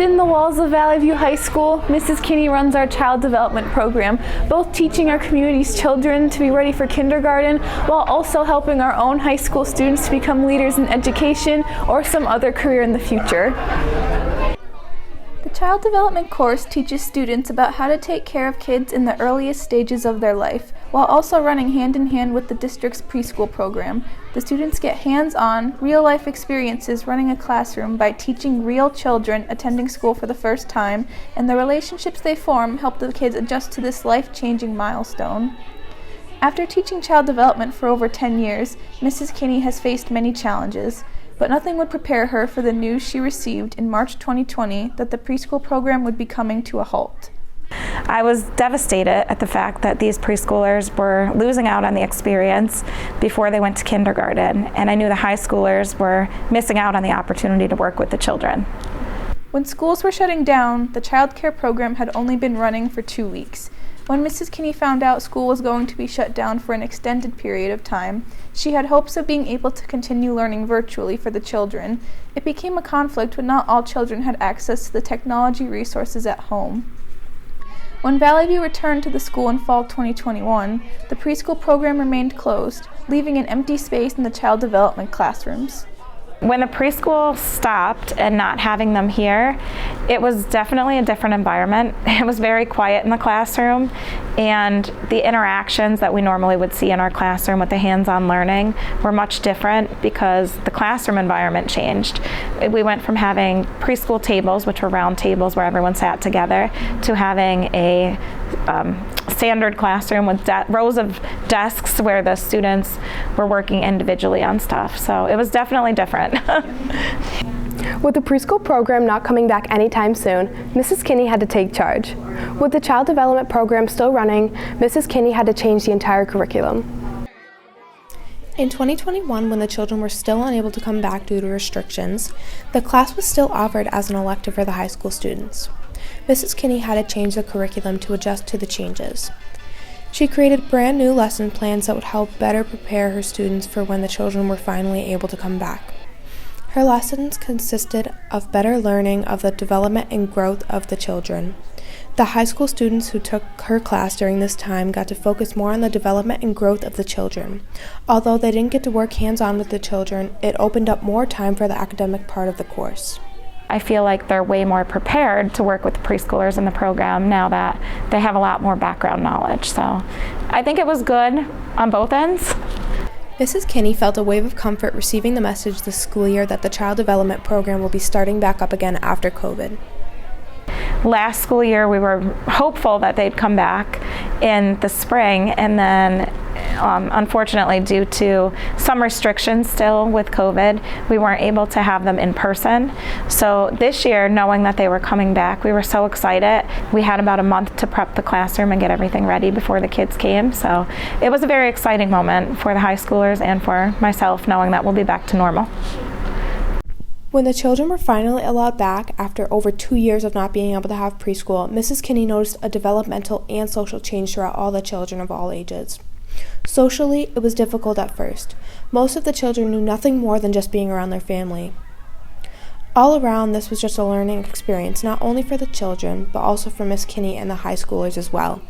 Within the walls of Valley View High School, Mrs. Kinney runs our child development program, both teaching our community's children to be ready for kindergarten while also helping our own high school students to become leaders in education or some other career in the future. The Child Development course teaches students about how to take care of kids in the earliest stages of their life, while also running hand in hand with the district's preschool program. The students get hands-on, real-life experiences running a classroom by teaching real children attending school for the first time, and the relationships they form help the kids adjust to this life-changing milestone. After teaching child development for over 10 years, Mrs. Kinney has faced many challenges, but nothing would prepare her for the news she received in March 2020 that the preschool program would be coming to a halt. I was devastated at the fact that these preschoolers were losing out on the experience before they went to kindergarten, and I knew the high schoolers were missing out on the opportunity to work with the children. When schools were shutting down, the child care program had only been running for 2 weeks. When Mrs. Kinney found out school was going to be shut down for an extended period of time, she had hopes of being able to continue learning virtually for the children. It became a conflict when not all children had access to the technology resources at home. When Valley View returned to the school in fall 2021, the preschool program remained closed, leaving an empty space in the child development classrooms. When the preschool stopped and not having them here, it was definitely a different environment. It was very quiet in the classroom, and the interactions that we normally would see in our classroom with the hands-on learning were much different because the classroom environment changed. We went from having preschool tables, which were round tables where everyone sat together, to having a standard classroom with rows of desks where the students were working individually on stuff. So it was definitely different. With the preschool program not coming back anytime soon, Mrs. Kinney had to take charge. With the child development program still running, Mrs. Kinney had to change the entire curriculum. In 2021, when the children were still unable to come back due to restrictions, the class was still offered as an elective for the high school students. Mrs. Kinney had to change the curriculum to adjust to the changes. She created brand new lesson plans that would help better prepare her students for when the children were finally able to come back. Her lessons consisted of better learning of the development and growth of the children. The high school students who took her class during this time got to focus more on the development and growth of the children. Although they didn't get to work hands-on with the children, it opened up more time for the academic part of the course. I feel like they're way more prepared to work with the preschoolers in the program now that they have a lot more background knowledge. So I think it was good on both ends. Mrs. Kinney felt a wave of comfort receiving the message this school year that the child development program will be starting back up again after COVID. Last school year we were hopeful that they'd come back in the spring, and then unfortunately due to some restrictions still with COVID, we weren't able to have them in person. So this year, knowing that they were coming back, we were so excited. We had about a month to prep the classroom and get everything ready before the kids came. So it was a very exciting moment for the high schoolers and for myself, knowing that we'll be back to normal. When the children were finally allowed back after over 2 years of not being able to have preschool, Mrs. Kinney noticed a developmental and social change throughout all the children of all ages. Socially, it was difficult at first. Most of the children knew nothing more than just being around their family. All around, this was just a learning experience, not only for the children, but also for Miss Kinney and the high schoolers as well.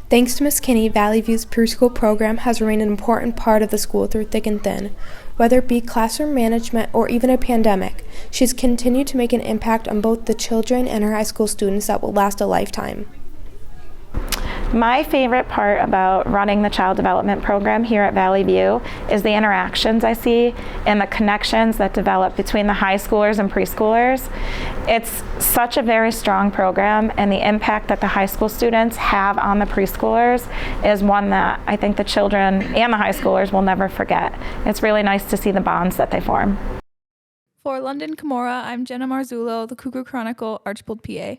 Thanks to Miss Kinney, Valley View's preschool program has remained an important part of the school through thick and thin. Whether it be classroom management or even a pandemic, she's continued to make an impact on both the children and her high school students that will last a lifetime. My favorite part about running the child development program here at Valley View is the interactions I see and the connections that develop between the high schoolers and preschoolers. It's such a very strong program, and the impact that the high school students have on the preschoolers is one that I think the children and the high schoolers will never forget. It's really nice to see the bonds that they form. For London Kamora, I'm Jenna Marzullo, the Cougar Chronicle, Archbold, PA.